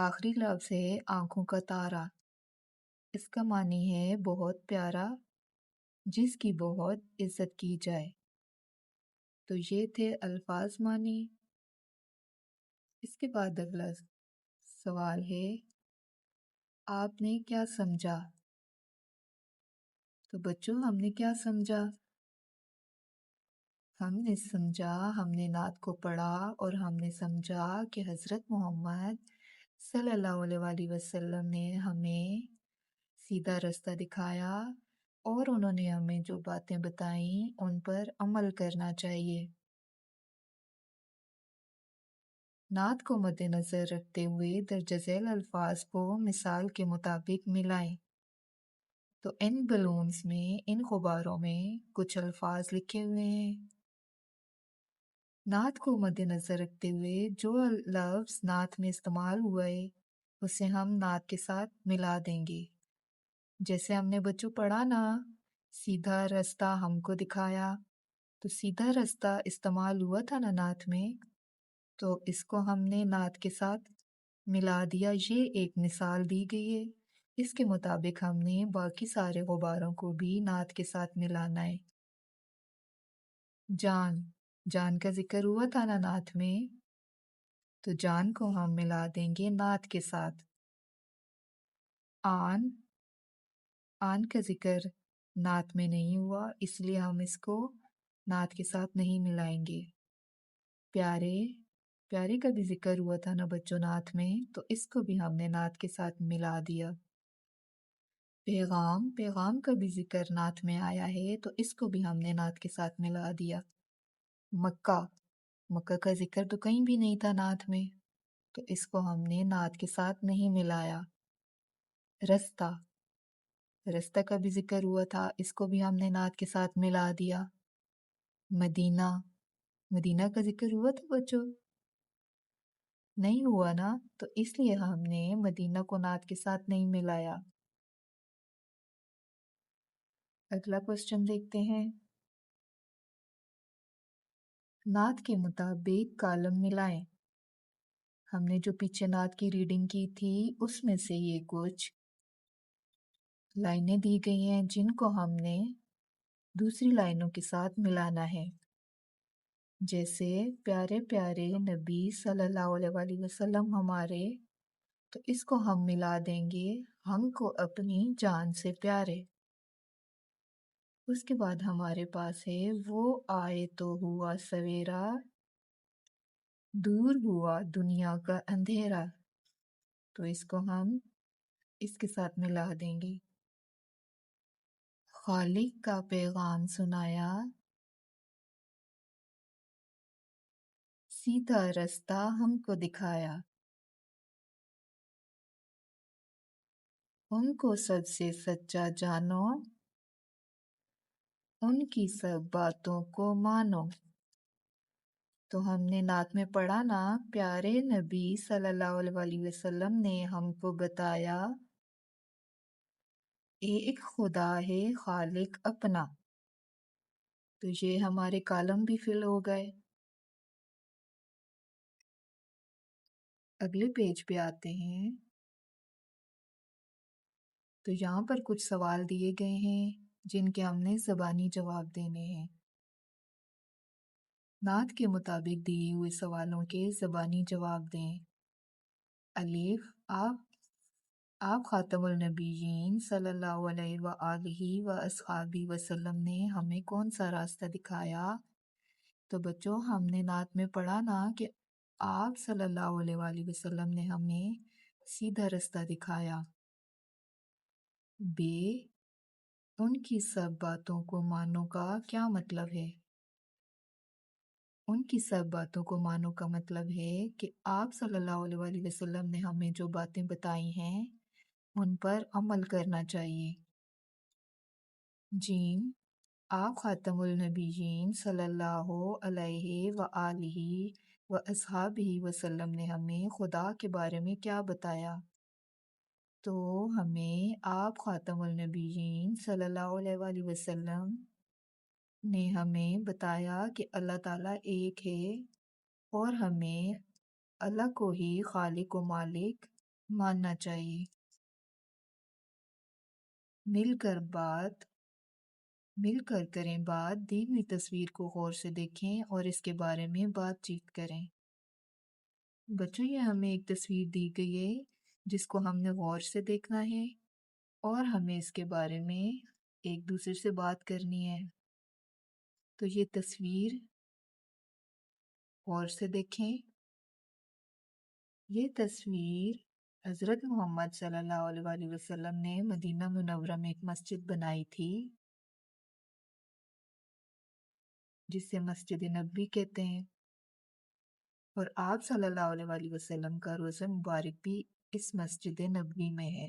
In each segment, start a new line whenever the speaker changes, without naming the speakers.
آخری لفظ ہے آنکھوں کا تارا، اس کا معنی ہے بہت پیارا، جس کی بہت عزت کی جائے۔ تو یہ تھے الفاظ معنی۔ اس کے بعد اگلا سوال ہے، آپ نے کیا سمجھا؟ تو بچوں ہم نے کیا سمجھا؟ ہم نے سمجھا، ہم نے نعت کو پڑھا اور ہم نے سمجھا کہ حضرت محمد صلی اللہ علیہ وآلہ وسلم نے ہمیں سیدھا رستہ دکھایا اور انہوں نے ہمیں جو باتیں بتائیں ان پر عمل کرنا چاہیے۔ نعت کو مد نظر رکھتے ہوئے درج ذیل الفاظ کو مثال کے مطابق ملائیں۔ تو ان بلونز میں، ان غباروں میں کچھ الفاظ لکھے ہوئے ہیں۔ نعت کو مد نظر رکھتے ہوئے جو لفظ نعت میں استعمال ہوا ہے اسے ہم نعت کے ساتھ ملا دیں گے۔ جیسے ہم نے بچوں پڑھا نا، سیدھا رستہ ہم کو دکھایا، تو سیدھا رستہ استعمال ہوا تھا نا نعت میں، تو اس کو ہم نے نعت کے ساتھ ملا دیا۔ یہ ایک مثال دی گئی ہے، اس کے مطابق ہم نے باقی سارے غباروں کو بھی نعت کے ساتھ ملانا ہے۔ جان، جان کا ذکر ہوا تھا نا نعت میں، تو جان کو ہم ملا دیں گے نعت کے ساتھ۔ آن، آن کا ذکر نعت میں نہیں ہوا، اس لیے ہم اس کو نعت کے ساتھ نہیں ملائیں گے۔ پیارے، پیارے کا بھی ذکر ہوا تھا نا بچوں نعت میں، تو اس کو بھی ہم نے نعت کے ساتھ ملا دیا۔ پیغام، پیغام کا بھی ذکر نعت میں آیا ہے، تو اس کو بھی ہم نے نعت کے ساتھ ملا دیا۔ مکہ، مکہ کا ذکر تو کہیں بھی نہیں تھا نعت میں، تو اس کو ہم نے نعت کے ساتھ نہیں ملایا۔ رستہ، رستہ کا بھی ذکر ہوا تھا، اس کو بھی ہم نے نعت کے ساتھ ملا دیا۔ مدینہ، مدینہ کا ذکر ہوا تھا بچوں؟ نہیں ہوا نا، تو اس لیے ہم نے مدینہ کو نعت کے ساتھ نہیں ملایا۔ اگلا کوسچن دیکھتے ہیں۔ نعت کے مطابق کالم ملائیں۔ ہم نے جو پیچھے نعت کی ریڈنگ کی تھی اس میں سے یہ کچھ لائنیں دی گئی ہیں جن کو ہم نے دوسری لائنوں کے ساتھ ملانا ہے۔ جیسے پیارے پیارے نبی صلی اللہ علیہ وآلہ وسلم ہمارے، تو اس کو ہم ملا دیں گے ہم کو اپنی جان سے پیارے۔ اس کے بعد ہمارے پاس ہے وہ آئے تو ہوا سویرا، دور ہوا دنیا کا اندھیرا، تو اس کو ہم اس کے ساتھ ملا دیں گے۔ خالق کا پیغام سنایا، سیدھا رستہ ہم کو دکھایا، ان کو سب سے سچا جانو، ان کی سب باتوں کو مانو۔ تو ہم نے نعت میں پڑھا نا، پیارے نبی صلی اللہ علیہ وآلہ وسلم نے ہم کو بتایا ایک خدا ہے خالق اپنا، تو یہ ہمارے کالم بھی فل ہو گئے۔ اگلے پیج پہ آتے ہیں، تو یہاں پر کچھ سوال دیے گئے ہیں جن کے ہم نے زبانی جواب دینے ہیں۔ نعت کے مطابق دیے ہوئے سوالوں کے زبانی جواب دیں۔ الف، آپ خاتم النبیین صلی اللہ علیہ وآلہ وآصحابہ وسلم نے ہمیں کون سا راستہ دکھایا؟ تو بچوں ہم نے نعت میں پڑھا نا کہ آپ صلی اللہ علیہ وآلہ وسلم نے ہمیں سیدھا رستہ دکھایا۔ بے، ان کی سب باتوں کو مانو کا کیا مطلب ہے؟ ان کی سب باتوں کو مانو کا مطلب ہے کہ آپ صلی اللہ علیہ وآلہ وسلم نے ہمیں جو باتیں بتائی ہیں ان پر عمل کرنا چاہیے۔ جیم، آپ خاتم النبیین صلی اللہ علیہ وآلہ وآصحابہ وسلم نے ہمیں خدا کے بارے میں کیا بتایا؟ تو ہمیں آپ خاتم النبیین صلی اللہ علیہ وآلہ وسلم نے ہمیں بتایا کہ اللہ تعالیٰ ایک ہے اور ہمیں اللہ کو ہی خالق و مالک ماننا چاہیے۔ مل کر کریں بات، دی ہوئی تصویر کو غور سے دیکھیں اور اس کے بارے میں بات چیت کریں۔ بچوں یہ ہمیں ایک تصویر دی گئی ہے جس کو ہم نے غور سے دیکھنا ہے اور ہمیں اس کے بارے میں ایک دوسرے سے بات کرنی ہے۔ تو یہ تصویر غور سے دیکھیں۔ یہ تصویر حضرت محمد صلی اللہ علیہ وآلہ وسلم نے مدینہ منورہ میں ایک مسجد بنائی تھی جسے مسجد نبوی کہتے ہیں، اور آپ صلی اللہ علیہ وآلہ وسلم کا روضہ مبارک بھی اس مسجد نبوی میں ہے۔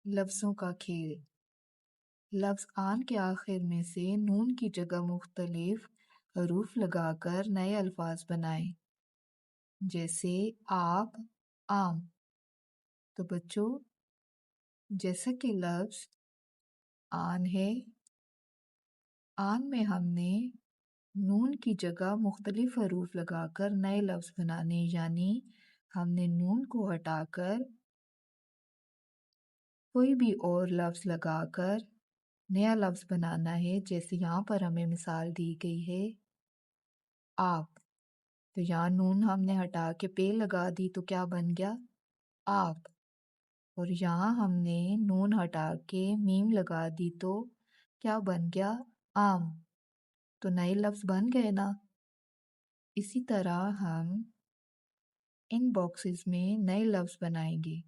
لفظوں کا کھیل۔ لفظ آن کے آخر میں سے نون کی جگہ مختلف حروف لگا کر نئے الفاظ بنائیں، جیسے آپ، آم۔ تو بچوں جیسا کہ لفظ آن ہے، آن میں ہم نے نون کی جگہ مختلف حروف لگا کر نئے لفظ بنانے، یعنی ہم نے نون کو ہٹا کر کوئی بھی اور لفظ لگا کر نیا لفظ بنانا ہے۔ جیسے یہاں پر ہمیں مثال دی گئی ہے آپ، تو یہاں نون ہم نے ہٹا کے پے لگا دی تو کیا بن گیا؟ آپ۔ اور یہاں ہم نے نون ہٹا کے میم لگا دی تو کیا بن گیا؟ آم۔ تو نئے لفظ بن گئے نا۔ اسی طرح ہم ان باکسز میں نئے لفظ بنائیں گے۔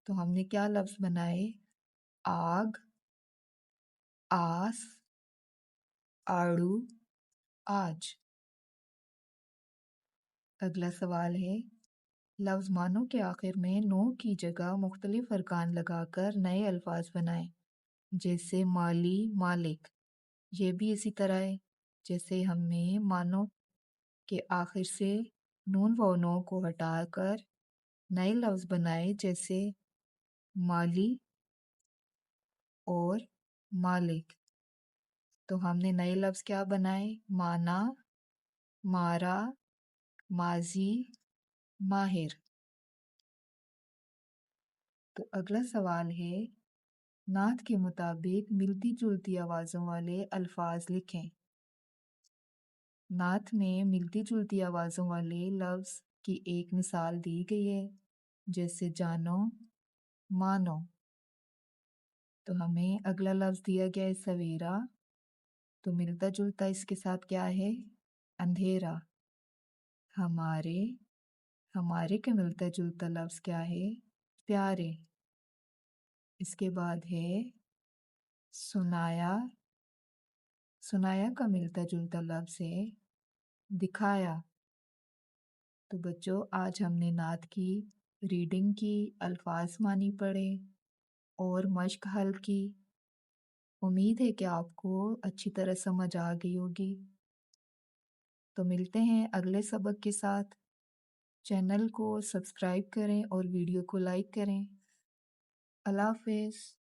تو ہم نے کیا لفظ بنائے؟ آگ، آس، آڑو، آج۔ اگلا سوال ہے، لفظ مانو کے آخر میں نو کی جگہ مختلف ارکان لگا کر نئے الفاظ بنائیں، جیسے مالی، مالک۔ یہ بھی اسی طرح ہے، جیسے ہم نے مانو کے آخر سے نون و نو کو ہٹا کر نئے لفظ بنائے، جیسے مالی اور مالک۔ تو ہم نے نئے لفظ کیا بنائے؟ مانا، مارا، ماضی، ماہر۔ تو اگلا سوال ہے، نعت کے مطابق ملتی جلتی آوازوں والے الفاظ لکھیں۔ نعت میں ملتی جلتی آوازوں والے لفظ کی ایک مثال دی گئی ہے، جیسے جانو، مانو۔ تو ہمیں اگلا لفظ دیا گیا ہے سویرا، تو ملتا جلتا اس کے ساتھ کیا ہے؟ اندھیرا۔ ہمارے کا ملتا جلتا لفظ کیا ہے؟ پیارے۔ اس کے بعد ہے سنایا کا ملتا جلتا لفظ ہے دکھایا۔ تو بچوں آج ہم نے نعت کی ریڈنگ کی، الفاظ مانی پڑھے اور مشق حل کی۔ امید ہے کہ آپ کو اچھی طرح سمجھ آ گئی ہوگی۔ تو ملتے ہیں اگلے سبق کے ساتھ۔ چینل کو سبسکرائب کریں اور ویڈیو کو لائک کریں۔ اللہ حافظ۔